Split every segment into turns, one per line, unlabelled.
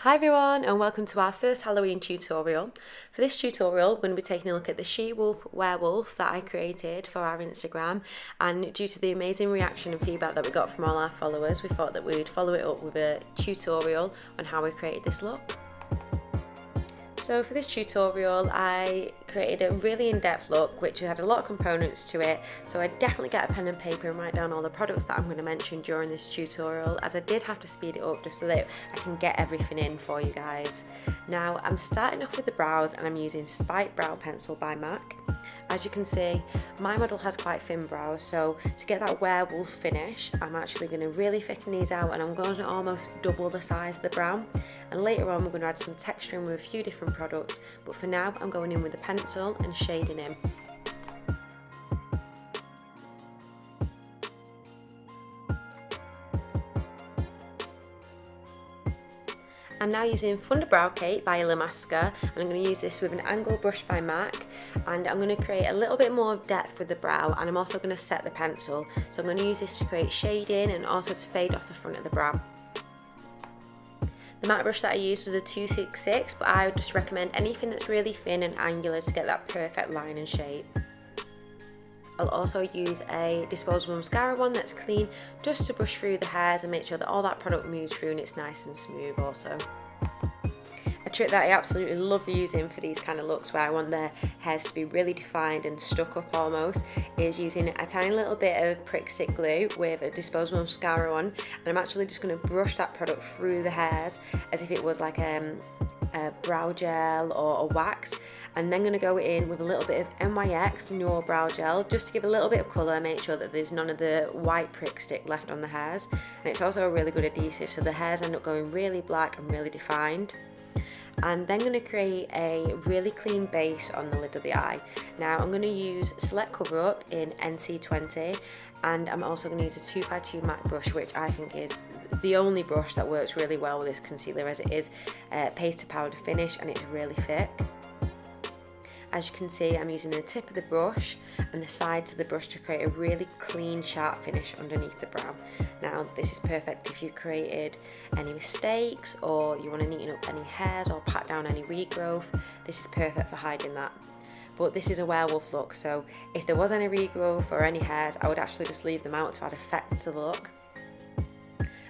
Hi everyone and welcome to our first Halloween tutorial. For this tutorial we're going to be taking a look at the she-wolf werewolf that I created for our Instagram, and due to the amazing reaction and feedback that we got from all our followers, we thought that we'd follow it up with a tutorial on how we created this look. So for this tutorial I created a really in-depth look which had a lot of components to it, so I definitely get a pen and paper and write down all the products that I'm going to mention during this tutorial, as I did have to speed it up just so that I can get everything in for you guys. Now I'm starting off with the brows and I'm using Speight brow pencil by MAC. As you can see, my model has quite thin brows, so to get that werewolf finish, I'm actually going to really thicken these out and I'm going to almost double the size of the brow. And later on we're going to add some texturing with a few different products, but for now I'm going in with a pencil and shading in. I'm now using Thunder Brow Cake by Illamasqua, and I'm going to use this with an angle brush by MAC, and I'm going to create a little bit more depth with the brow, and I'm also going to set the pencil. So I'm going to use this to create shading and also to fade off the front of the brow. The matte brush that I used was a 266, but I would just recommend anything that's really thin and angular to get that perfect line and shape. I'll also use a disposable mascara one that's clean, just to brush through the hairs and make sure that all that product moves through and it's nice and smooth also. A trick that I absolutely love using for these kind of looks where I want their hairs to be really defined and stuck up almost is using a tiny little bit of prick stick glue with a disposable mascara on, and I'm actually just going to brush that product through the hairs as if it was like a brow gel or a wax, and then going to go in with a little bit of NYX Neuro Brow Gel just to give a little bit of colour, make sure that there's none of the white prick stick left on the hairs, and it's also a really good adhesive so the hairs end up going really black and really defined. I'm then going to create a really clean base on the lid of the eye. Now I'm going to use Select Cover Up in NC20, and I'm also going to use a 2x2 matte brush, which I think is the only brush that works really well with this concealer, as it is paste to powder finish and it's really thick. As you can see, I'm using the tip of the brush and the sides of the brush to create a really clean, sharp finish underneath the brow. Now, this is perfect if you created any mistakes or you want to neaten up any hairs or pat down any regrowth. This is perfect for hiding that. But this is a werewolf look, so if there was any regrowth or any hairs, I would actually just leave them out to add effect to the look.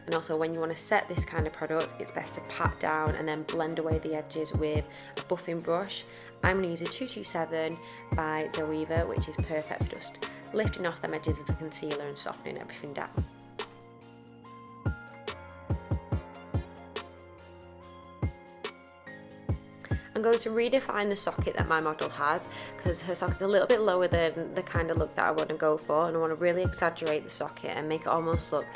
And also, when you want to set this kind of product, it's best to pat down and then blend away the edges with a buffing brush. I'm going to use a 227 by Zoeva, which is perfect for just lifting off them edges of the concealer and softening everything down. I'm going to redefine the socket that my model has, because her socket's a little bit lower than the kind of look that I want to go for, and I want to really exaggerate the socket and make it almost look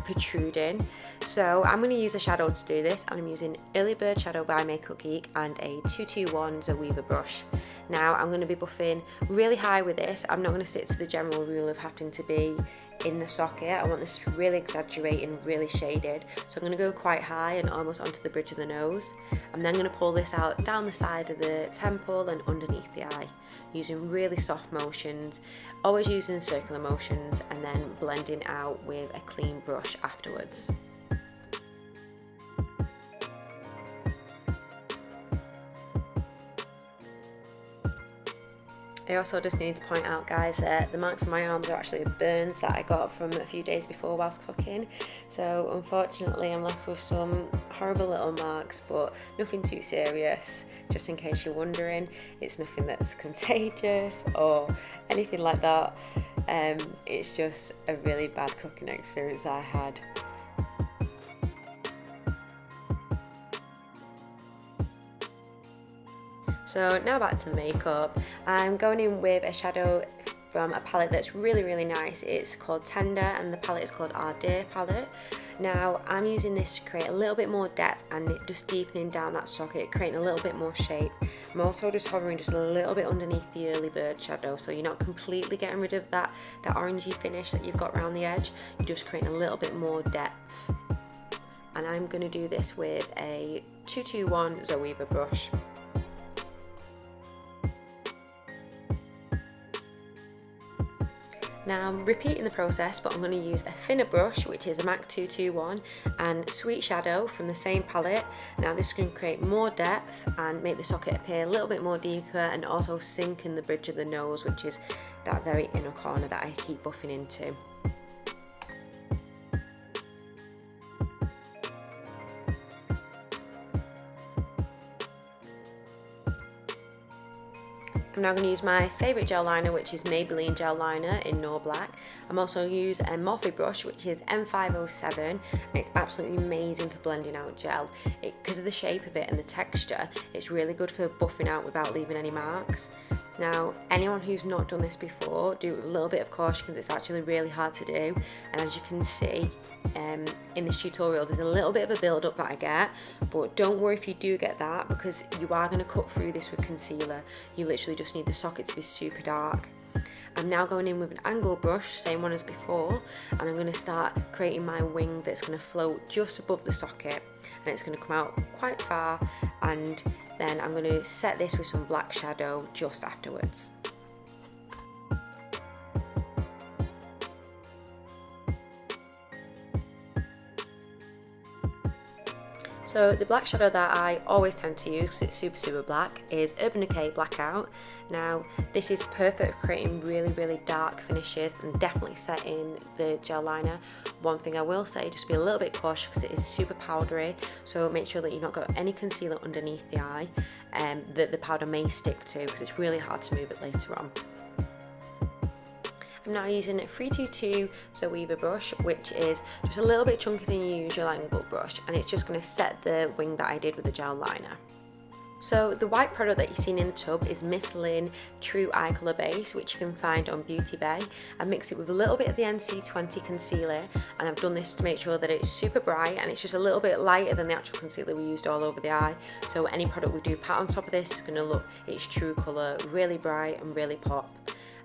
protruding. So I'm going to use a shadow to do this, and I'm using Early Bird Shadow by Makeup Geek and a 221 Zoeva brush. Now I'm going to be buffing really high with this. I'm not going to stick to the general rule of having to be in the socket. I want this to be really exaggerated and really shaded, so I'm going to go quite high and almost onto the bridge of the nose. I'm then going to pull this out down the side of the temple and underneath the eye, using really soft motions, always using circular motions, and then blending out with a clean brush afterwards. I also just need to point out, guys, that the marks on my arms are actually burns that I got from a few days before whilst cooking. So unfortunately I'm left with some horrible little marks, but nothing too serious. Just in case you're wondering, it's nothing that's contagious or anything like that. It's just a really bad cooking experience that I had. So now back to the makeup. I'm going in with a shadow from a palette that's really nice. It's called Tender and the palette is called Our Dear palette. Now I'm using this to create a little bit more depth and just deepening down that socket, creating a little bit more shape. I'm also just hovering just a little bit underneath the Early Bird shadow, so you're not completely getting rid of that orangey finish that you've got around the edge. You're just creating a little bit more depth. And I'm going to do this with a 221 Zoeva brush. Now I'm repeating the process, but I'm going to use a thinner brush, which is a MAC 221, and Sweet Shadow from the same palette. Now this is going to create more depth and make the socket appear a little bit more deeper, and also sink in the bridge of the nose, which is that very inner corner that I keep buffing into. I'm now going to use my favourite gel liner, which is Maybelline gel liner in No Black. I'm also use a Morphe brush, which is M507, and it's absolutely amazing for blending out gel. Because of the shape of it and the texture, it's really good for buffing out without leaving any marks. Now, anyone who's not done this before, do a little bit of caution because it's actually really hard to do. And as you can see, in this tutorial there's a little bit of a build up that I get, but don't worry if you do get that, because you are going to cut through this with concealer. You literally just need the socket to be super dark. I'm now going in with an angled brush, same one as before, and I'm going to start creating my wing that's going to float just above the socket, and it's going to come out quite far, and then I'm going to set this with some black shadow just afterwards. So the black shadow that I always tend to use, because it's super black, is Urban Decay Blackout. Now this is perfect for creating really dark finishes and definitely setting the gel liner. One thing I will say, just be a little bit cautious because it is super powdery, so make sure that you've not got any concealer underneath the eye that the powder may stick to, because it's really hard to move it later on. I'm now using a 322 Zoeva brush, which is just a little bit chunkier than your usual angled brush, and it's just going to set the wing that I did with the gel liner. So the white product that you've seen in the tub is Miss Lynn True Eye Colour Base, which you can find on Beauty Bay. I mix it with a little bit of the NC20 concealer, and I've done this to make sure that it's super bright and it's just a little bit lighter than the actual concealer we used all over the eye. So any product we do pat on top of this is going to look its true colour, really bright and really pop.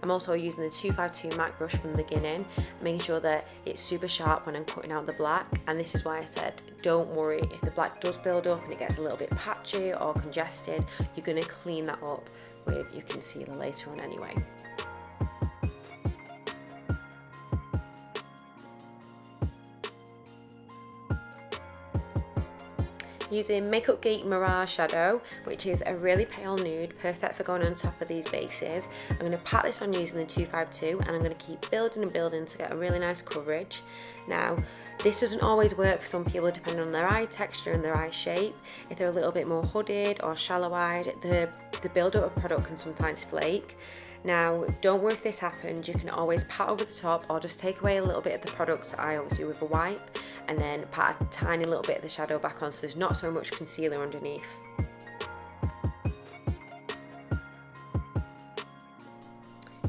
I'm also using the 252 MAC brush from the beginning, making sure that it's super sharp when I'm cutting out the black, and this is why I said don't worry if the black does build up and it gets a little bit patchy or congested. You're going to clean that up with your concealer later on anyway. Using Makeup Geek Mirage shadow, which is a really pale nude, perfect for going on top of these bases. I'm going to pat this on using the 252, and I'm going to keep building and building to get a really nice coverage. Now, this doesn't always work for some people depending on their eye texture and their eye shape. If they're a little bit more hooded or shallow-eyed, the build-up of product can sometimes flake. Now, don't worry if this happens, you can always pat over the top or just take away a little bit of the product, so I always do with a wipe, and then pat a tiny little bit of the shadow back on so there's not so much concealer underneath.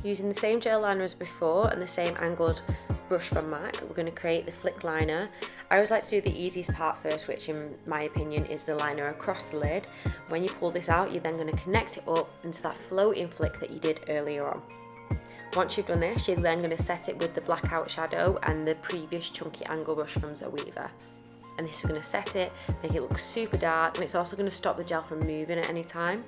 Using the same gel liner as before and the same angled brush from MAC, we're going to create the flick liner. I always like to do the easiest part first, which in my opinion is the liner across the lid. When you pull this out, you're then going to connect it up into that floating flick that you did earlier on. Once you've done this, you're then going to set it with the blackout shadow and the previous chunky angle brush from Zoeva. And this is going to set it, make it look super dark, and it's also going to stop the gel from moving at any time.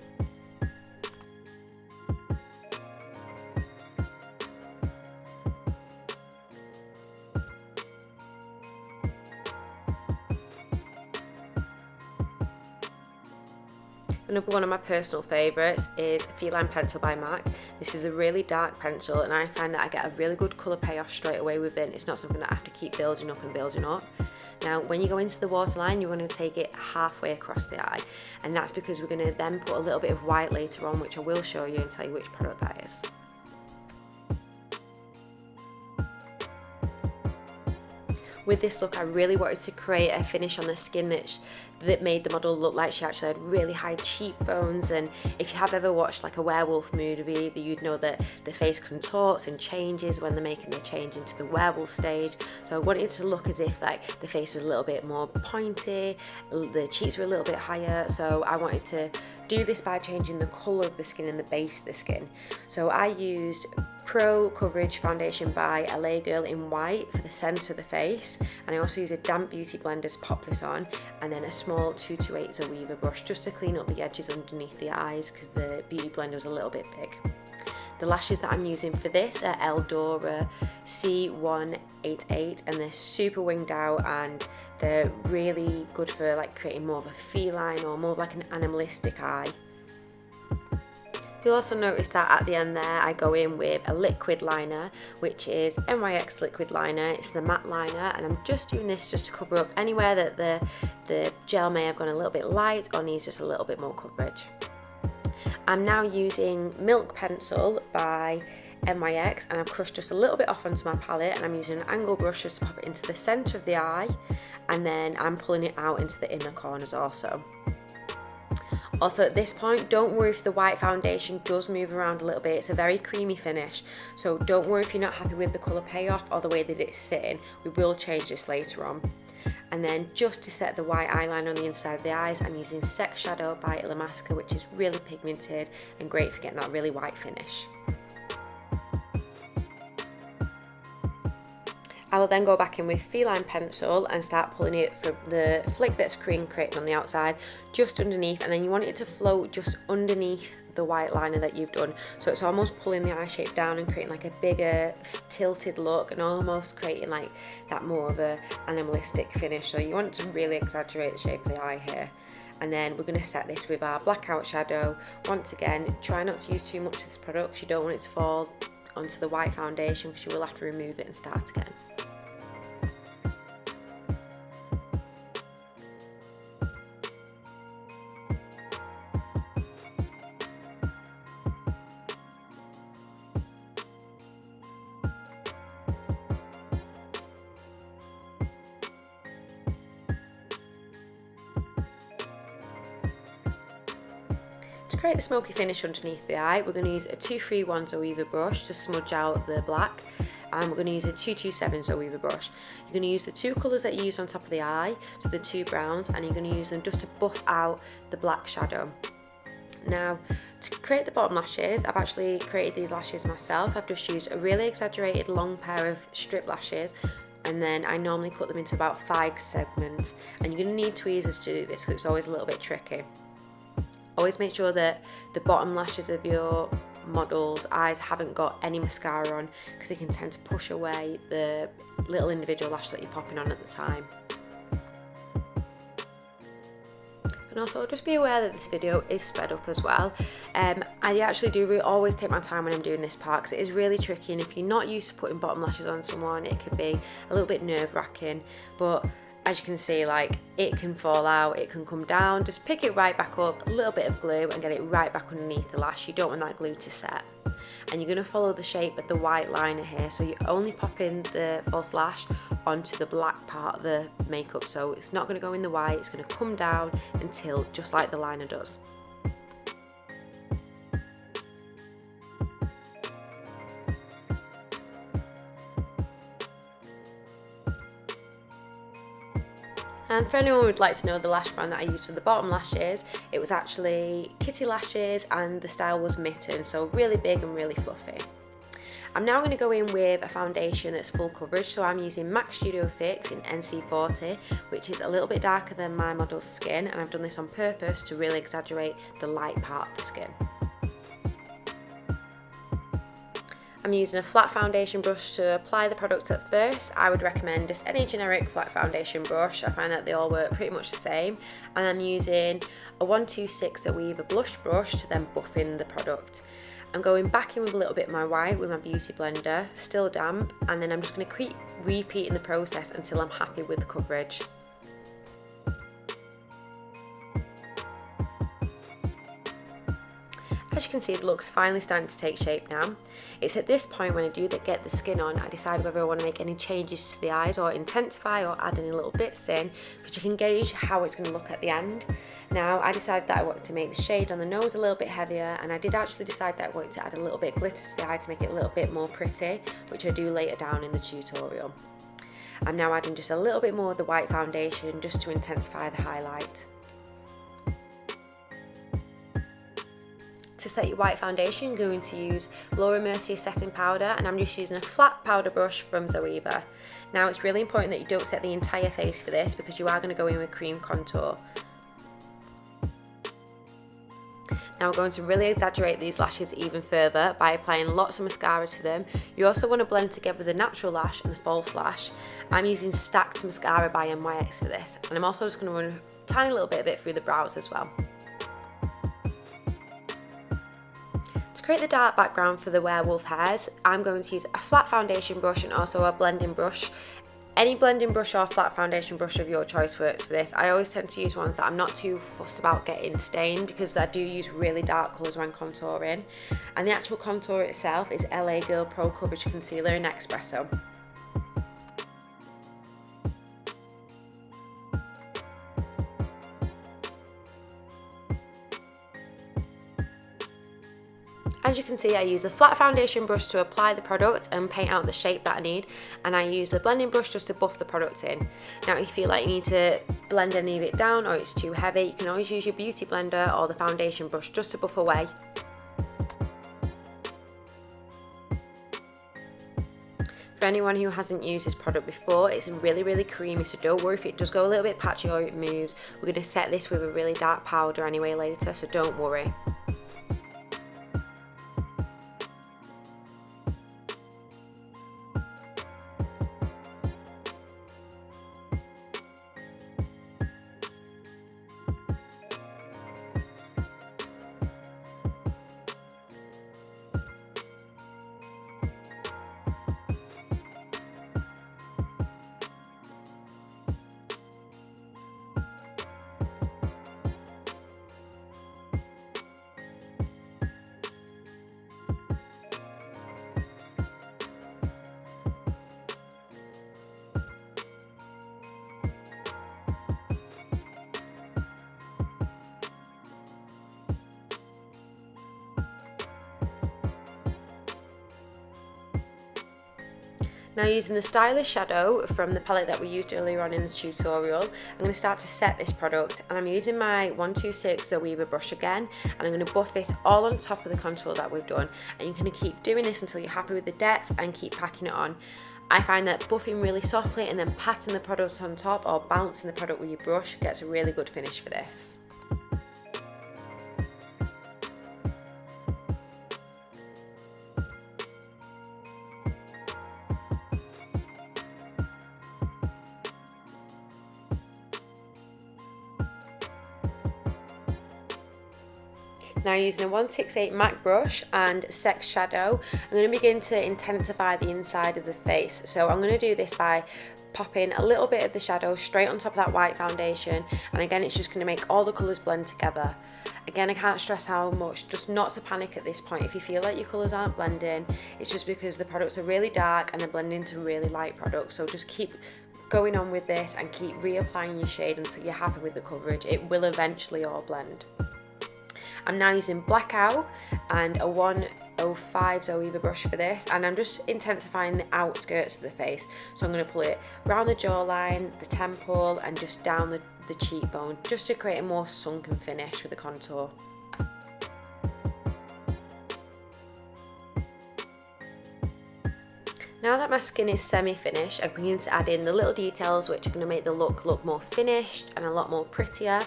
Another one of my personal favourites is Feline Pencil by MAC. This is a really dark pencil, and I find that I get a really good colour payoff straight away with it. It's not something that I have to keep building up and building up. Now, when you go into the waterline, you're going to take it halfway across the eye, and that's because we're going to then put a little bit of white later on, which I will show you and tell you which product that is. With this look, I really wanted to create a finish on the skin that made the model look like she actually had really high cheekbones, and if you have ever watched like a werewolf movie, you'd know that the face contorts and changes when they're making the change into the werewolf stage. So I wanted it to look as if like the face was a little bit more pointy, the cheeks were a little bit higher, so I wanted to do this by changing the colour of the skin and the base of the skin. So I used Pro Coverage Foundation by LA Girl in white for the centre of the face, and I also use a damp beauty blender to pop this on, and then a small 228 Zoeva brush just to clean up the edges underneath the eyes because the beauty blender was a little bit big. The lashes that I'm using for this are Eldora C188, and they're super winged out, and they're really good for like creating more of a feline or more of like an animalistic eye. You'll also notice that at the end there I go in with a liquid liner, which is NYX liquid liner. It's the matte liner, and I'm just doing this just to cover up anywhere that the gel may have gone a little bit light or needs just a little bit more coverage. I'm now using Milk Pencil by NYX, and I've crushed just a little bit off onto my palette, and I'm using an angle brush just to pop it into the centre of the eye, and then I'm pulling it out into the inner corners also. Also at this point, don't worry if the white foundation does move around a little bit. It's a very creamy finish, so don't worry if you're not happy with the colour payoff or the way that it's sitting. We will change this later on. And then just to set the white eyeliner on the inside of the eyes, I'm using Sex Shadow by Illamasqua, which is really pigmented and great for getting that really white finish. I will then go back in with Feline Pencil and start pulling it from the flick that's created on the outside just underneath, and then you want it to float just underneath the white liner that you've done, so it's almost pulling the eye shape down and creating like a bigger tilted look and almost creating like that more of a animalistic finish. So you want to really exaggerate the shape of the eye here. And then we're going to set this with our blackout shadow. Once again, try not to use too much of this product. You don't want it to fall onto the white foundation because you will have to remove it and start again. To create the smoky finish underneath the eye, we're going to use a 231 Zoeva brush to smudge out the black, and we're going to use a 227 Zoeva brush. You're going to use the two colours that you use on top of the eye, so the two browns, and you're going to use them just to buff out the black shadow. Now, to create the bottom lashes, I've actually created these lashes myself. I've just used a really exaggerated long pair of strip lashes, and then I normally cut them into about 5 segments, and you're going to need tweezers to do this because it's always a little bit tricky. Always make sure that the bottom lashes of your model's eyes haven't got any mascara on, because it can tend to push away the little individual lash that you're popping on at the time. And also just be aware that this video is sped up as well. I actually do always take my time when I'm doing this part because it is really tricky, and if you're not used to putting bottom lashes on someone, it can be a little bit nerve-wracking. But as you can see, like, it can fall out, it can come down. Just pick it right back up, a little bit of glue, and get it right back underneath the lash. You don't want that glue to set. And you're going to follow the shape of the white liner here, so you're only popping the false lash onto the black part of the makeup, so it's not going to go in the white, it's going to come down and tilt just like the liner does. And for anyone who would like to know the lash brand that I used for the bottom lashes, it was actually Kitty Lashes, and the style was Mitten, so really big and really fluffy. I'm now going to go in with a foundation that's full coverage, so I'm using MAC Studio Fix in NC40, which is a little bit darker than my model's skin, and I've done this on purpose to really exaggerate the light part of the skin. I'm using a flat foundation brush to apply the product at first. I would recommend just any generic flat foundation brush. I find that they all work pretty much the same. And I'm using a 126 Zoeva blush brush to then buff in the product. I'm going back in with a little bit of my white with my beauty blender, still damp, and then I'm just going to keep repeating the process until I'm happy with the coverage. As you can see, the look's finally starting to take shape now. It's at this point when I do get the skin on, I decide whether I want to make any changes to the eyes or intensify or add any little bits in, because you can gauge how it's going to look at the end. Now, I decided that I wanted to make the shade on the nose a little bit heavier, and I did actually decide that I wanted to add a little bit of glitter to the eye to make it a little bit more pretty, which I do later down in the tutorial. I'm now adding just a little bit more of the white foundation just to intensify the highlight. To set your white foundation, you're going to use Laura Mercier setting powder, and I'm just using a flat powder brush from Zoeva. Now, it's really important that you don't set the entire face for this, because you are going to go in with cream contour. Now we're going to really exaggerate these lashes even further by applying lots of mascara to them. You also want to blend together the natural lash and the false lash. I'm using Stacked Mascara by NYX for this, and I'm also just going to run a tiny little bit of it through the brows as well. To create the dark background for the werewolf hairs, I'm going to use a flat foundation brush and also a blending brush. Any blending brush or flat foundation brush of your choice works for this. I always tend to use ones that I'm not too fussed about getting stained, because I do use really dark colours when contouring. And the actual contour itself is LA Girl Pro Coverage Concealer in Espresso. As you can see, I use a flat foundation brush to apply the product and paint out the shape that I need, and I use the blending brush just to buff the product in. Now if you feel like you need to blend any of it down or it's too heavy, you can always use your beauty blender or the foundation brush just to buff away. For anyone who hasn't used this product before, it's really creamy, so don't worry if it does go a little bit patchy or it moves. We're going to set this with a really dark powder anyway later, so don't worry. Now using the Stylish shadow from the palette that we used earlier on in the tutorial, I'm going to start to set this product, and I'm using my 126 Zoeva brush again, and I'm going to buff this all on top of the contour that we've done, and you're going to keep doing this until you're happy with the depth and keep packing it on. I find that buffing really softly and then patting the product on top or bouncing the product with your brush gets a really good finish for this. Now using a 168 MAC brush and Sex Shadow, I'm going to begin to intensify the inside of the face. So I'm going to do this by popping a little bit of the shadow straight on top of that white foundation, and again it's just going to make all the colours blend together. Again, I can't stress how much, just not to panic at this point. If you feel like your colours aren't blending, it's just because the products are really dark and they're blending to really light products. So just keep going on with this and keep reapplying your shade until you're happy with the coverage. It will eventually all blend. I'm now using Blackout and a 105 Zoeva brush for this, and I'm just intensifying the outskirts of the face. So I'm going to pull it around the jawline, the temple, and just down the cheekbone, just to create a more sunken finish with the contour. Now that my skin is semi-finished, I begin to add in the little details which are going to make the look more finished and a lot more prettier.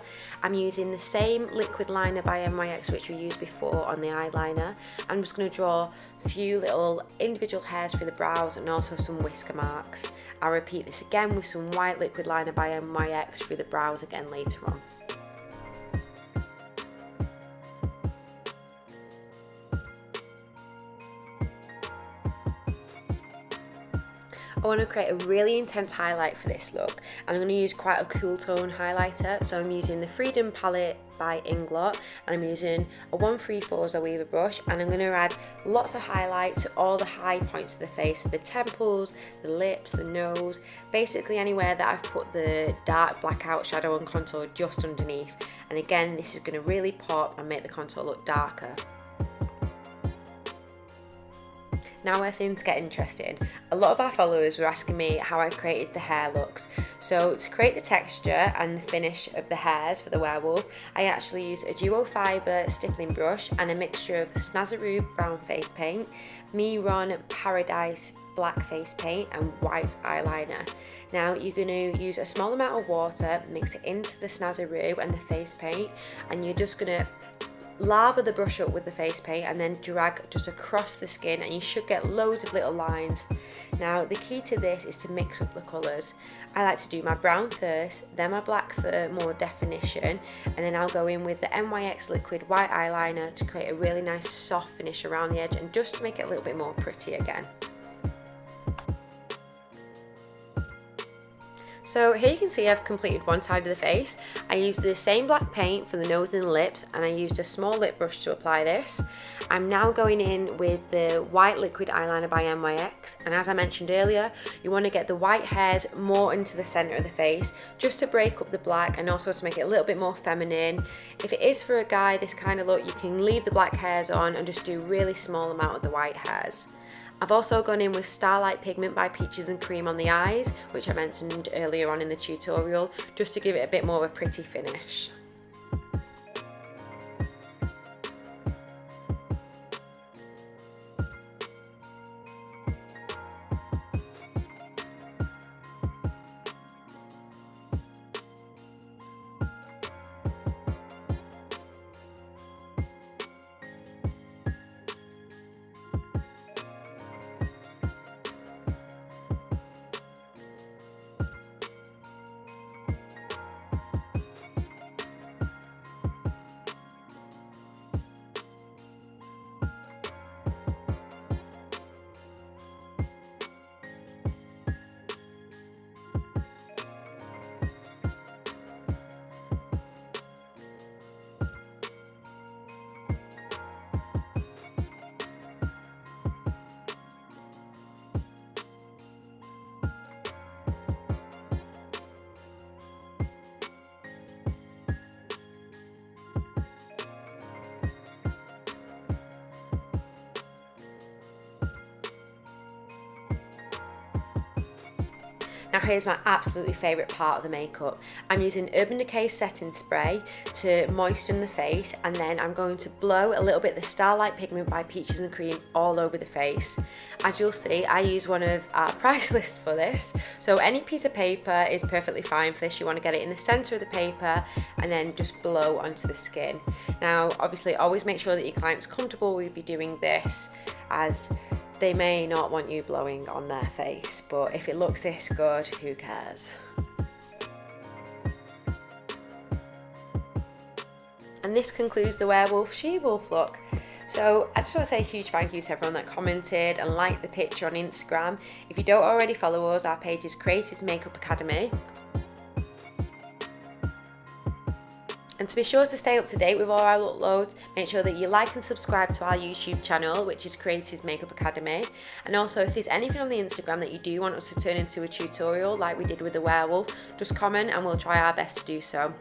I'm using the same liquid liner by NYX which we used before on the eyeliner. I'm just going to draw a few little individual hairs through the brows and also some whisker marks. I'll repeat this again with some white liquid liner by NYX through the brows again later on. I want to create a really intense highlight for this look, and I'm going to use quite a cool tone highlighter. So I'm using the Freedom palette by Inglot, and I'm using a 134 Zoeva brush, and I'm going to add lots of highlight to all the high points of the face, so the temples, the lips, the nose, basically anywhere that I've put the dark blackout shadow and contour just underneath. And again, this is going to really pop and make the contour look darker. Now where things get interesting. A lot of our followers were asking me how I created the hair looks. So to create the texture and the finish of the hairs for the werewolf, I actually used a duo fibre stippling brush and a mixture of Snazaroo brown face paint, Miron Paradise black face paint and white eyeliner. Now you're going to use a small amount of water, mix it into the Snazaroo and the face paint, and you're just going to lather the brush up with the face paint and then drag just across the skin, and you should get loads of little lines. Now the key to this is to mix up the colours. I like to do my brown first, then my black for more definition, and then I'll go in with the NYX liquid white eyeliner to create a really nice soft finish around the edge and just to make it a little bit more pretty again. So here you can see I've completed one side of the face. I used the same black paint for the nose and the lips, and I used a small lip brush to apply this. I'm now going in with the white liquid eyeliner by NYX, and as I mentioned earlier, you want to get the white hairs more into the centre of the face just to break up the black and also to make it a little bit more feminine. If it is for a guy, this kind of look, you can leave the black hairs on and just do a really small amount of the white hairs. I've also gone in with Starlight Pigment by Peaches and Cream on the eyes, which I mentioned earlier on in the tutorial, just to give it a bit more of a pretty finish. Now here's my absolutely favourite part of the makeup. I'm using Urban Decay setting spray to moisten the face, and then I'm going to blow a little bit of the Starlight Pigment by Peaches and Cream all over the face. As you'll see, I use one of our price lists for this, so any piece of paper is perfectly fine for this. You want to get it in the centre of the paper and then just blow onto the skin. Now obviously always make sure that your client's comfortable with you doing this, as they may not want you blowing on their face, but if it looks this good, who cares? And this concludes the werewolf she-wolf look. So I just want to say a huge thank you to everyone that commented and liked the picture on Instagram. If you don't already follow us, our page is Karis Makeup Academy. And to be sure to stay up to date with all our uploads, make sure that you like and subscribe to our YouTube channel, which is Karis Makeup Academy. And also, if there's anything on the Instagram that you do want us to turn into a tutorial like we did with the werewolf, just comment and we'll try our best to do so.